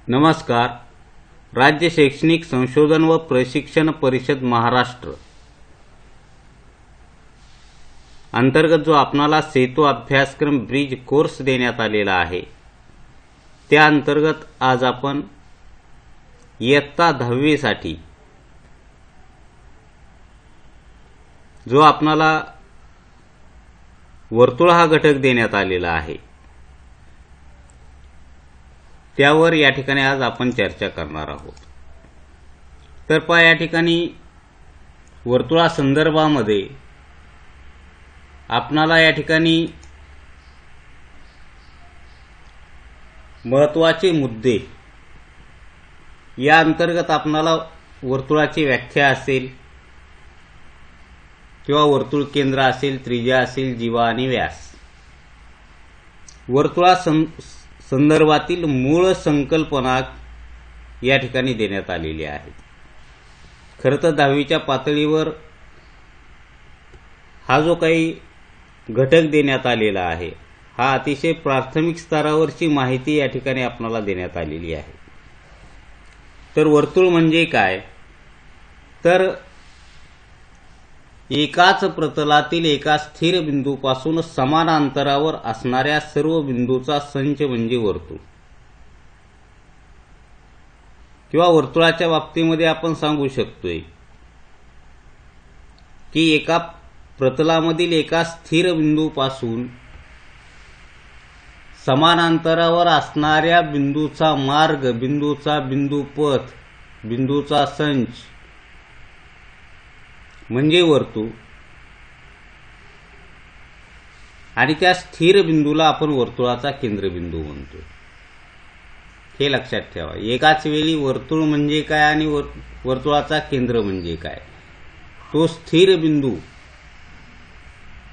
नमस्कार. राज्य शैक्षणिक संशोधन व प्रशिक्षण परिषद महाराष्ट्र अंतर्गत जो आपणाला सेतू अभ्यासक्रम ब्रिज कोर्स देण्यात आलेला आहे, त्या अंतर्गत आज आपण इयत्ता 10वी साठी जो आपणाला वर्तुळ हा घटक देण्यात आलेला आहे, त्यावर या ठिकाणी आज आपण चर्चा करणार आहोत. तर पहा, या ठिकाणी वर्तुळा संदर्भामध्ये आपणाला या ठिकाणी महत्त्वाचे मुद्दे या अंतर्गत आपणाला वर्तुळाची व्याख्या असेल किंवा वर्तुळ केंद्र असेल, त्रिज्या असेल, जीवा आणि व्यास, वर्तुळा संदर्भातील मूळ संकल्पना या ठिकाणी देण्यात आलेली आहे. खरं तर 10वीच्या पातळीवर हा जो काही घटक देण्यात आलेला आहे, हा अतिशय प्राथमिक स्तरावरची माहिती या ठिकाणी आपल्याला देण्यात आलेली आहे. तर वर्तुळ म्हणजे काय? तर एकाच प्रतलातील एका स्थिर बिंदूपासून समान अंतरावर असणाऱ्या सर्व बिंदूचा संच म्हणजे वर्तुळ. किंवा वर्तुळाच्या बाबतीमध्ये आपण सांगू शकतोय की एका प्रतलामधील एका स्थिर बिंदूपासून समान अंतरावर असणाऱ्या बिंदूचा मार्ग, बिंदूचा बिंदूपथ, बिंदूचा संच म्हणजे वर्तुळ. आणि त्या स्थिर बिंदूला आपण वर्तुळाचा केंद्रबिंदू म्हणतो. हे लक्षात ठेवा. एकाच वेळी वर्तुळ म्हणजे काय आणि वर्तुळाचा केंद्र म्हणजे काय. तो स्थिर बिंदू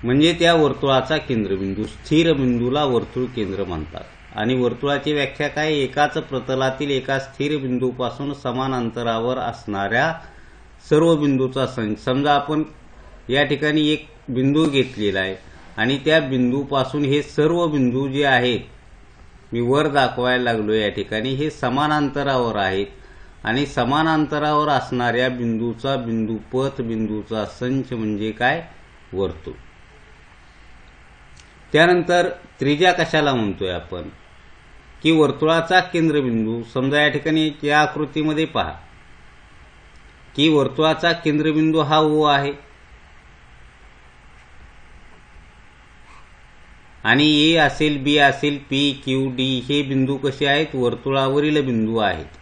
म्हणजे त्या वर्तुळाचा केंद्रबिंदू. स्थिर बिंदूला वर्तुळ केंद्र म्हणतात. आणि वर्तुळाची व्याख्या काय? एकाच प्रतलातील एका स्थिर बिंदूपासून समान अंतरावर असणाऱ्या सर्व बिंदूचा संच. समजा आपण या ठिकाणी एक बिंदू घेतलेला आहे आणि त्या बिंदूपासून हे सर्व बिंदू जे आहेत, मी वर दाखवायला लागलो, या ठिकाणी हे समान अंतरावर आहेत. आणि समान अंतरावर असणाऱ्या बिंदूचा बिंदूपथ, बिंदूचा संच म्हणजे काय? वर्तुळ. त्यानंतर त्रिज्या कशाला म्हणतोय आपण? की वर्तुळाचा केंद्रबिंदू. समजा या ठिकाणी या आकृतीमध्ये पहा की वर्तुळाचा केंद्रबिंदू हा O आहे आणि A असेल, B असेल, P, Q, D हे बिंदू कसे आहेत? वर्तुळावरील बिंदू आहेत.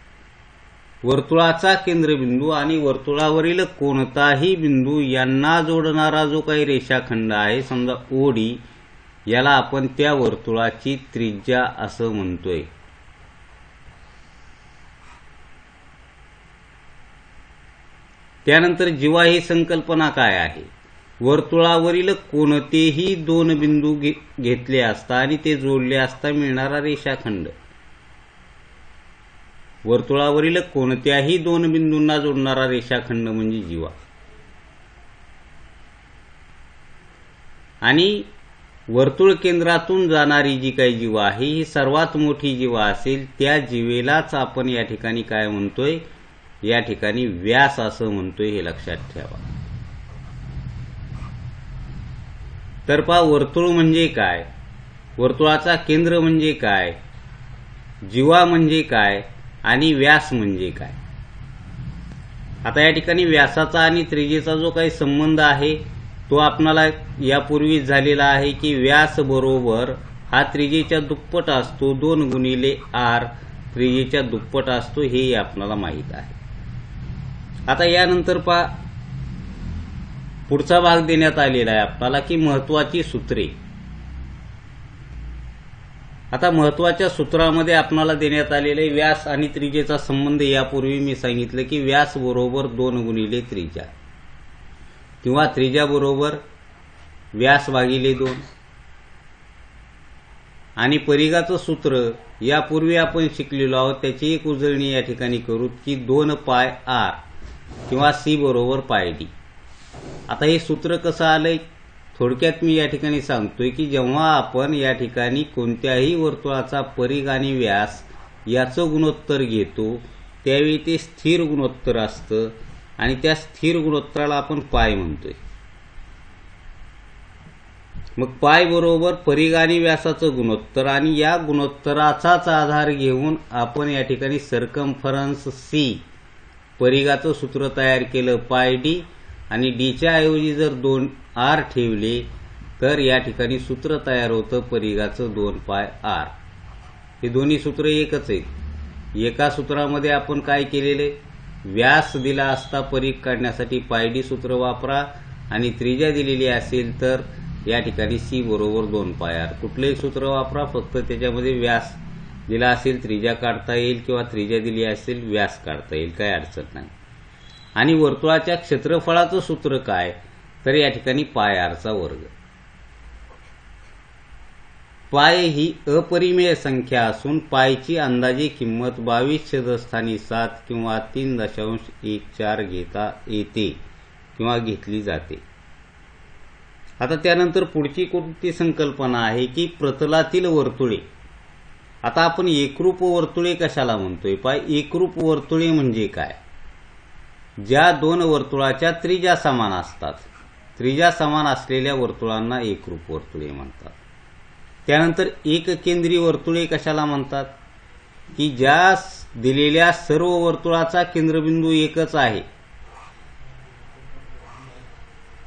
वर्तुळाचा केंद्रबिंदू आणि वर्तुळावरील कोणताही बिंदू यांना जोडणारा जो काही रेषाखंड आहे, समजा OD, याला आपण त्या वर्तुळाची त्रिज्या असं म्हणतोय. त्यानंतर जीवा ही संकल्पना काय आहे? वर्तुळावरील कोणतेही दोन बिंदू घेतले असता आणि ते जोडले असता मिळणारा रेषाखंड. वर्तुळावरील कोणत्याही दोन बिंदूंना जोडणारा रेषाखंड म्हणजे जीवा. आणि वर्तुळ केंद्रातून जाणारी जी काही जीवा आहे, ही सर्वात मोठी जीवा असेल, त्या जीवेलाच आपण या ठिकाणी काय म्हणतोय? या ठिकाणी व्यास असं म्हणतोय. हे लक्षात ठेवा. तर पहा, वर्तुळ म्हणजे काय, वर्तुळाचा केंद्र म्हणजे काय, जीवा म्हणजे काय आणि व्यास म्हणजे काय. आता या ठिकाणी व्यासाचा आणि त्रिज्येचा जो काही संबंध आहे तो आपणाला यापूर्वीच झालेला आहे की व्यास बरोबर हा त्रिज्येच्या दुप्पट असतो. 2 गुणिले r त्रिज्येच्या दुप्पट असतो, हे आपल्याला माहीत आहे. आता यानंतर पहा, पुढचा भाग देण्यात आलेला आहे आपल्याला की महत्वाची सूत्रे. आता महत्वाच्या सूत्रामध्ये आपल्याला देण्यात आलेले व्यास आणि त्रिज्येचा संबंध. यापूर्वी मी सांगितलं की व्यास बरोबर 2 गुणिले त्रिज्या किंवा त्रिज्या बरोबर व्यास भागिले 2. आणि परिघाचं सूत्र यापूर्वी आपण शिकलेलो आहोत, त्याची एक उजळणी या ठिकाणी करू की 2πr किंवा C बरोबर πd. आता हे सूत्र कसं आलंय? थोडक्यात मी या ठिकाणी सांगतोय की जेव्हा आपण या ठिकाणी कोणत्याही वर्तुळाचा परिघ आणि व्यास याचं गुणोत्तर घेतो त्यावेळी ते स्थिर गुणोत्तर असतं आणि त्या स्थिर गुणोत्तराला आपण पाय म्हणतोय. मग पाय बरोबर परिघ आणि व्यासाचं गुणोत्तर, आणि या गुणोत्तराचाच आधार घेऊन आपण या ठिकाणी सर्कम्फरन्स सी परिघाचं सूत्र तयार केलं पाय डी, आणि डीच्या ऐवजी जर 2 आर ठेवले तर या ठिकाणी सूत्र तयार होतं परिघाचं 2 पाय आर. हे दोन्ही सूत्र एकच आहेत. एका सूत्रामध्ये आपण काय केलेले, व्यास दिला असता परिघ काढण्यासाठी पाय डी सूत्र वापरा, आणि त्रिज्या दिलेली असेल तर या ठिकाणी सी बरोबर 2 पाय आर कुठलंही सूत्र वापरा, फक्त त्याच्यामध्ये व्यास दिला असेल त्रिज्या काढता येईल किंवा त्रिज्या दिली असेल व्यास काढता येईल, काही अडचण नाही. आणि वर्तुळाच्या क्षेत्रफळाचं सूत्र काय, तर या ठिकाणी पाय आरचा वर्ग. पाय ही अपरिमेय संख्या असून पायची अंदाजे किंमत 22/7 किंवा 3.14 घेता येते किंवा घेतली जाते. आता त्यानंतर पुढची कोणती संकल्पना आहे की प्रतलातील वर्तुळे. आता आपण एकरूप वर्तुळे कशाला म्हणतोय, पाय एकरूप वर्तुळे म्हणजे काय, ज्या 2 वर्तुळाच्या त्रिज्या समान असतात. त्रिज्या समान असलेल्या वर्तुळांना एकरूप वर्तुळे म्हणतात. त्यानंतर एककेंद्री वर्तुळे कशाला म्हणतात, की ज्या दिलेल्या सर्व वर्तुळाचा केंद्रबिंदू एकच आहे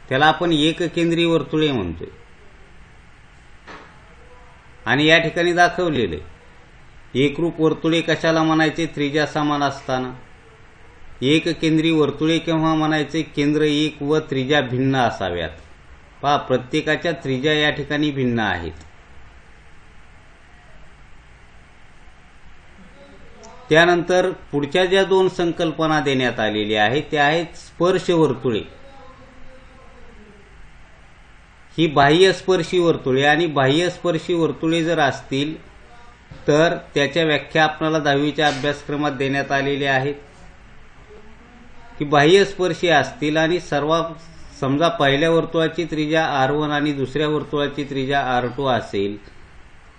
त्याला आपण एककेंद्री वर्तुळे म्हणतोय. आणि या ठिकाणी दाखवलेले एकरूप वर्तुळे कशाला म्हणायचे, त्रिज्या समान असताना. एककेंद्री वर्तुळे केव्हा म्हणायचे, केंद्र एक व त्रिज्या भिन्न असाव्यात. पहा, प्रत्येकाच्या त्रिज्या या ठिकाणी भिन्न आहेत. त्यानंतर पुढच्या ज्या 2 संकल्पना देण्यात आलेल्या आहेत त्या आहेत स्पर्श वर्तुळे. ही बाह्यस्पर्शी वर्तुळे, आणि बाह्यस्पर्शी वर्तुळे जर असतील तर त्याच्या व्याख्या आपल्याला 10वीच्या अभ्यासक्रमात देण्यात आलेल्या आहेत. की बाह्यस्पर्शी असतील आणि समजा पहिल्या वर्तुळाची त्रिज्या R1 आणि दुसऱ्या वर्तुळाची त्रिज्या R2 असेल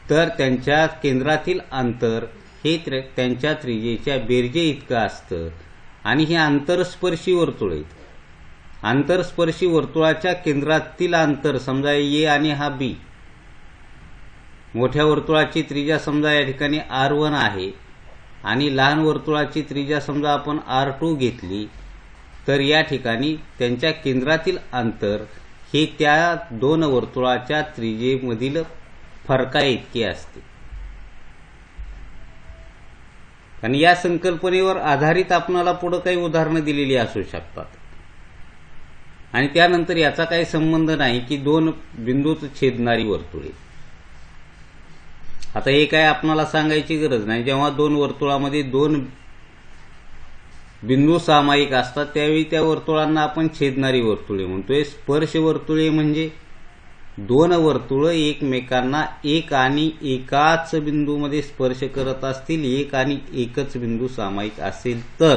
तर त्यांच्या केंद्रातील अंतर हे त्यांच्या त्रिज्येच्या बेरजे इतकं असतं, आणि हे आंतरस्पर्शी वर्तुळ आहेत. आंतरस्पर्शी वर्तुळाच्या केंद्रातील अंतर समजा ए आणि हा बी. मोठ्या वर्तुळाची त्रिज्या समजा या ठिकाणी R1 आहे आणि लहान वर्तुळाची त्रिज्या समजा आपण R2 घेतली तर या ठिकाणी त्यांच्या केंद्रातील अंतर हे त्या 2 वर्तुळाच्या त्रिज्येमधील फरका इतके असते. आणि या संकल्पनेवर आधारित आपल्याला पुढे काही उदाहरणं दिलेली असू शकतात. आणि त्यानंतर याचा काही संबंध नाही की 2 बिंदूत छेदणारी वर्तुळे. आता हे काय आपल्याला सांगायची गरज नाही. जेव्हा 2 वर्तुळामध्ये 2 बिंदू सामायिक असतात त्यावेळी त्या वर्तुळांना आपण छेदणारी वर्तुळे म्हणतोय. स्पर्श वर्तुळे म्हणजे 2 वर्तुळ एकमेकांना एक आणि एकाच बिंदूमध्ये स्पर्श करत असतील, एक आणि एकच बिंदू सामायिक असेल तर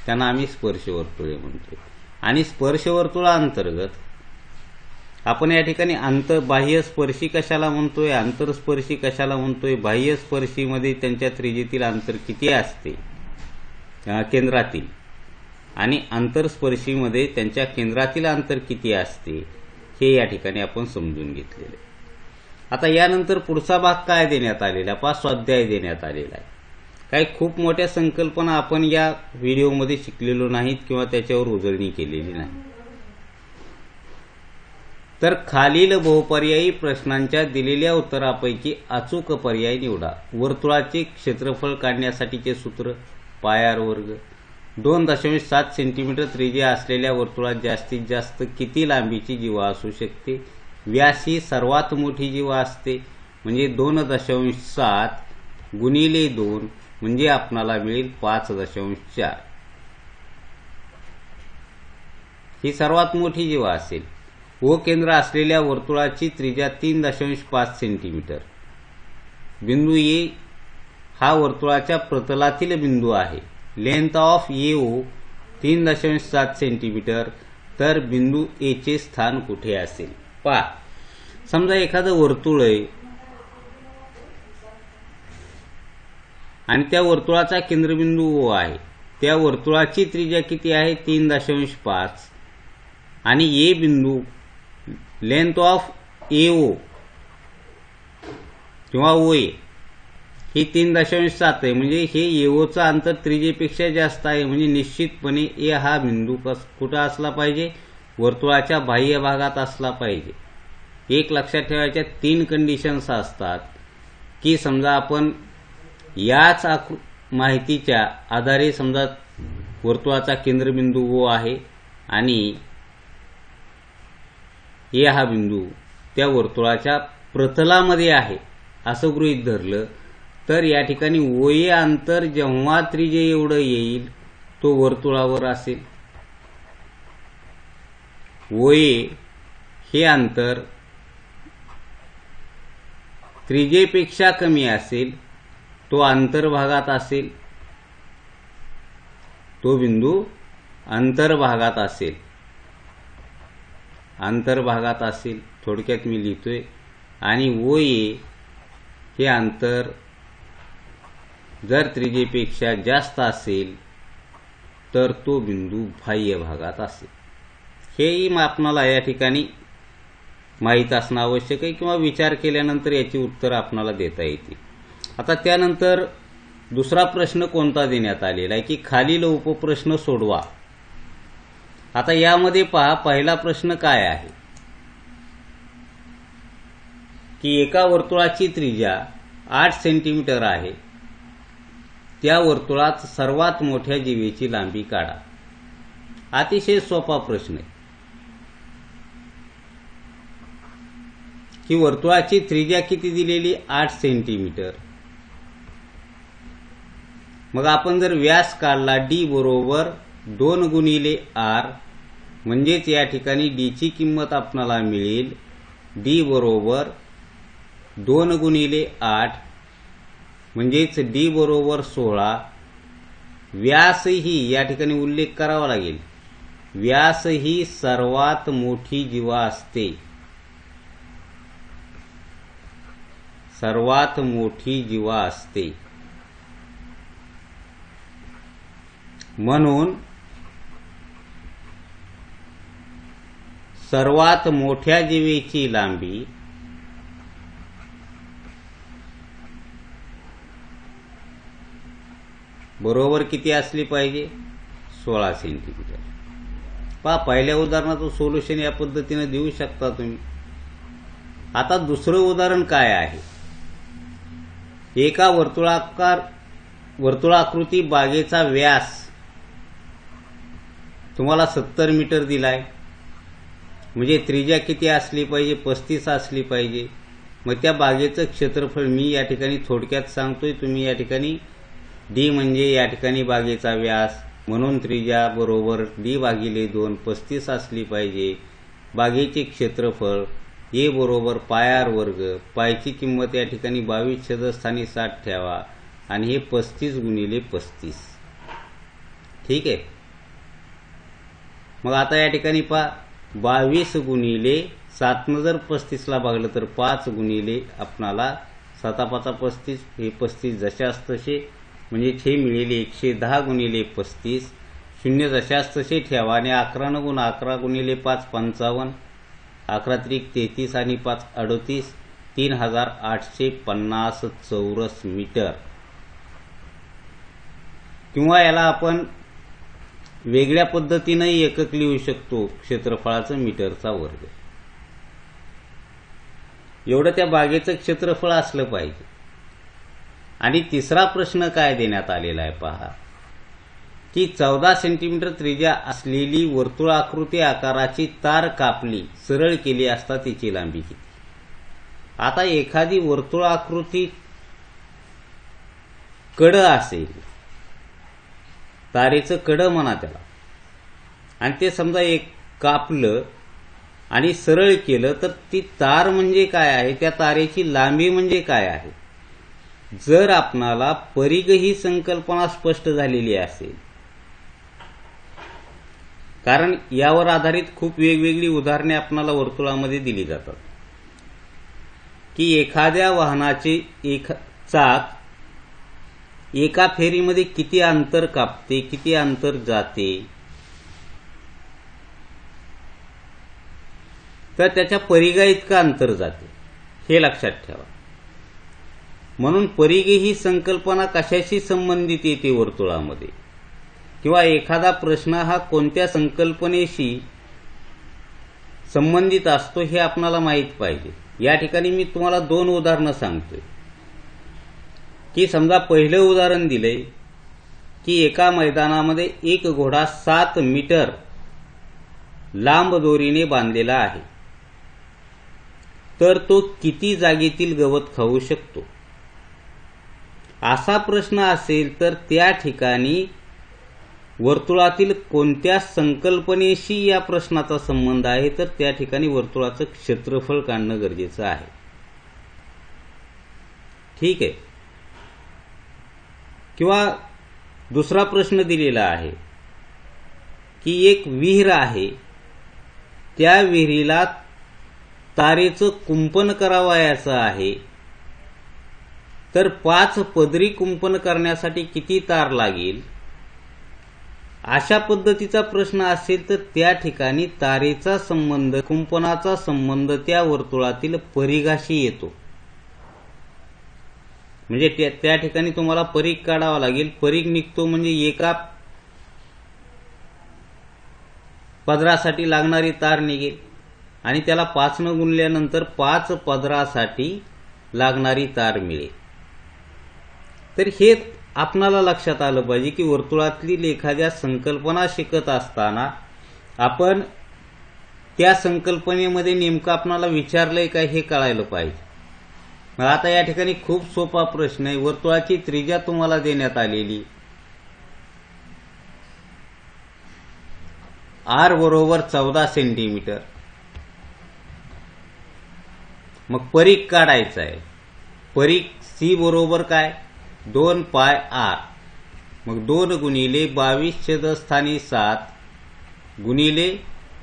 त्यांना आम्ही स्पर्श वर्तुळे म्हणतोय. आणि स्पर्श वर्तुळांतर्गत आपण या ठिकाणी बाह्यस्पर्शी कशाला म्हणतोय, आंतरस्पर्शी कशाला म्हणतोय. बाह्यस्पर्शीमध्ये त्यांच्या त्रिज्येतील अंतर किती असते केंद्रातील, आणि आंतरस्पर्शीमध्ये त्यांच्या केंद्रातील अंतर किती असते हे या ठिकाणी आपण समजून घेतलेले. आता यानंतर पुढचा भाग काय देण्यात आलेला, 5 स्वाध्याय देण्यात आलेला आहे. काही खूप मोठ्या संकल्पना आपण या व्हिडिओमध्ये शिकलेलो नाहीत किंवा त्याच्यावर उजळणी केलेली नाही. तर खालील बहुपर्यायी प्रश्नांच्या दिलेल्या उत्तरापैकी अचूक पर्याय निवडा. वर्तुळाचे क्षेत्रफळ काढण्यासाठीचे सूत्र पाय आर वर्ग. 2.7 सेंटीमीटर त्रिज्या असलेल्या वर्तुळात जास्तीत जास्त किती लांबीची जीवा असू शकते. व्यास ही सर्वात मोठी जीवा असते म्हणजे 2.7 गुणिले 2 म्हणजे आपणाला मिळेल 5.4. ही सर्वात मोठी जीवा असेल. ओ केंद्र असलेल्या वर्तुळाची त्रिज्या 3.5 सेंटीमीटर. बिंदू ए हा वर्तुळाच्या प्रतलातील बिंदू आहे. Length of AO 3.7 centimetre. तर बिंदू ए चे स्थान कुठे असेल. पहा, समजा एखादं वर्तुळ आहे आणि त्या वर्तुळाचा केंद्रबिंदू ओ आहे. त्या वर्तुळाची त्रिज्या किती आहे? 3.5 आणि ए बिंदू लेंथ ऑफ एओ किंवा ओ ए ही 3.7 आहे. म्हणजे हे एओचं अंतर त्रिज्येपेक्षा जास्त आहे. म्हणजे निश्चितपणे ए हा बिंदू कुठं असला पाहिजे? वर्तुळाच्या बाह्य भागात असला पाहिजे. एक लक्षात ठेवायच्या 3 कंडिशन्स असतात की समजा आपण याच माहितीच्या आधारे समजा वर्तुळाचा केंद्रबिंदू ओ आहे आणि ए हा बिंदू त्या वर्तुळाच्या प्रतलामध्ये आहे असं गृहीत धरलं तर या ठिकाणी ओए अंतर जेव्हा त्रिज्ये एवढं येईल तो वर्तुळावर असेल. ओए हे अंतर त्रिज्येपेक्षा कमी असेल तो अंतर्भागात असेल. तो बिंदू अंतर्भागात असेल. अंतर्भागात असेल थोडक्यात मी लिहितोय. आणि ओए हे अंतर जर त्रिज्येपेक्षा जास्त असेल तर तो बिंदू बाह्य भागात असेल. हेही आपणाला या ठिकाणी माहीत असणं आवश्यक आहे किंवा विचार केल्यानंतर याची उत्तर आपणाला देता येतील. आता त्यानंतर दुसरा प्रश्न कोणता देण्यात आलेला आहे की खालील उपप्रश्न सोडवा. आता यामध्ये पहा पहिला प्रश्न काय आहे की एका वर्तुळाची त्रिज्या 8 सेंटीमीटर आहे. त्या वर्तुळात सर्वात मोठ्या जीवेची लांबी काढा. अतिशय सोपा प्रश्न आहे की वर्तुळाची त्रिज्या किती दिलेली? 8 सेंटीमीटर. मग आपण जर व्यास काढला डी बरोबर 2 गुणिले आर म्हणजेच या ठिकाणी डी ची किंमत आपल्याला मिळेल डी बरोबर 2 गुणिले 8 म्हणजेच डी बरोबर 16. व्यासही या ठिकाणी उल्लेख करावा लागेल. व्यास ही सर्वात मोठी जीवा असते. सर्वात मोठी जीवा असते. म्हणून सर्वात मोठ्या जीवेची लांबी बरोबर किती असली पाहिजे? 16 सेंटीमीटर. पहा पहिल्या उदाहरणाचं सोल्युशन या पद्धतीने देऊ शकता तुम्ही. आता दुसरं उदाहरण काय आहे? एका वर्तुळाकृती बागेचा व्यास तुम्हाला 70 मीटर दिलाय. म्हणजे त्रिज्या किती असली पाहिजे? 35 असली पाहिजे. मग त्या बागेचं क्षेत्रफळ मी या ठिकाणी थोडक्यात सांगतोय. तुम्ही या ठिकाणी डी म्हणजे या ठिकाणी बागेचा व्यास म्हणून त्रिज्या बरोबर डी भागिले 2 35 असली पाहिजे. बागेचे क्षेत्रफळ ए बरोबर पाय आर वर्ग. पायची किंमत या ठिकाणी 22 छेदस्थानी 60 ठेवा आणि हे 35 गुणिले 35. ठीक आहे. मग आता या ठिकाणी पहा 22 गुणिले 7 जर 35ला भागलं तर 5 गुणिले आपणाला 7 5 35 हे 35 जशास तसे म्हणजे हे मिळेल 110 गुणिले 35. 0 जशास तसे ठेवा आणि 11 गुण 11 गुणिले 5 55. 11 त्रिक 33 आणि 5 38. 3850 चौरस मीटर. किंवा याला आपण वेगळ्या पद्धतीने एकक लिहू शकतो क्षेत्रफळाचं मीटरचा वर्ग. एवढं त्या बागेचं क्षेत्रफळ असलं पाहिजे. आणि तिसरा प्रश्न काय देण्यात आलेला आहे पहा की 14 सेंटीमीटर त्रिज्या असलेली वर्तुळाकृती आकाराची तार कापली सरळ केली असता तिची लांबी किती? आता एखादी वर्तुळाकृती कडं असेल, तारेचं कडं म्हणा त्याला, आणि ते समजा एक कापलं आणि सरळ केलं तर ती तार म्हणजे काय आहे? त्या तारेची लांबी म्हणजे काय आहे? जर आपणाला परिघ ही संकल्पना स्पष्ट झालेली असेल, कारण यावर आधारित खूप वेगवेगळी उदाहरणे आपणाला वर्तुळामध्ये दिली जातात की एखाद्या वाहनाचे एक चाक एका फेरीमध्ये किती अंतर कापते, किती अंतर जाते, तर त्याच्या परिघा इतकं अंतर जाते, हे लक्षात ठेवा. म्हणून परिघ ही संकल्पना कशाशी संबंधित येते वर्तुळामध्ये, किंवा एखादा प्रश्न हा कोणत्या संकल्पनेशी संबंधित असतो हे आपल्याला माहीत पाहिजे. या ठिकाणी मी तुम्हाला 2 उदाहरणं सांगतोय. की समजा पहिलं उदाहरण दिलंय की एका मैदानामध्ये एक घोडा 7 मीटर लांब दोरीने बांधलेला आहे, तर तो किती जागेतील गवत खाऊ शकतो. असा प्रश्न असेल तर त्या ठिकाणी वर्तुळातील कोणत्या संकल्पनेशी या प्रश्नाचा संबंध आहे, तर त्या ठिकाणी वर्तुळाचं क्षेत्रफळ काढणं गरजेचं आहे. ठीक आहे. किंवा दुसरा प्रश्न दिलेला आहे की एक विहीर आहे, त्या विहिरीला तारेचं कुंपण करावयाचं आहे, तर 5 पदरी कुंपण करण्यासाठी किती तार लागेल. अशा पद्धतीचा प्रश्न असेल तर त्या ठिकाणी तारेचा संबंध, कुंपणाचा संबंध त्या वर्तुळातील परिघाशी येतो. म्हणजे त्या ठिकाणी तुम्हाला परिघ काढावा लागेल. परिघ निघतो म्हणजे एका पदरासाठी लागणारी तार निघेल आणि त्याला 5 न गुणल्यानंतर 5 पदरासाठी लागणारी तार मिळेल. तर हे आपणाला लक्षात आलं पाहिजे की वर्तुळातील एखाद्या संकल्पना शिकत असताना आपण त्या संकल्पनेमध्ये नेमकं आपणाला विचारलंय काय हे कळायला पाहिजे. मग आता या ठिकाणी खूप सोपा प्रश्न आहे. वर्तुळाची त्रिज्या तुम्हाला देण्यात आलेली, R बरोबर 14 सेंटीमीटर. मग परिघ काढायचा आहे. परिघ C बरोबर काय, 2 पाय R. मग 2 गुणिले 22 स्थानी 7 गुणिले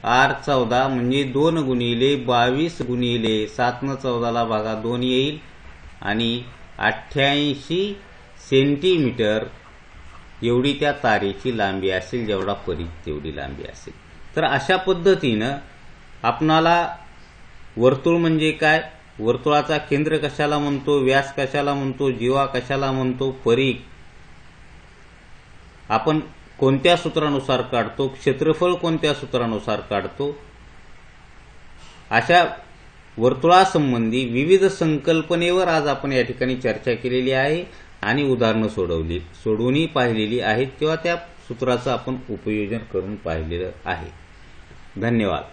R 14 म्हणजे 2 गुणिले 22 गुणिले 7 न 14 ला भागा 2 येईल आणि 88 सेंटीमीटर एवढी त्या तारेची लांबी असेल, जेवढा परिघ तेवढी लांबी असेल. तर अशा पद्धतीनं आपणाला वर्तुळ म्हणजे काय, वर्तुळाचा केंद्र कशाला म्हणतो, व्यास कशाला म्हणतो, जीवा कशाला म्हणतो, परिघ आपण कोणत्या सूत्रानुसार काढतो, क्षेत्रफळ कोणत्या सूत्रानुसार काढतो, अशा वर्तुळासंबंधी विविध संकल्पनेवर आज आपण या ठिकाणी चर्चा केलेली आहे आणि उदाहरणं सोडवूनही पाहिलेली आहेत किंवा त्या सूत्राचं आपण उपयोजन करून पाहिलेलं आहे. धन्यवाद.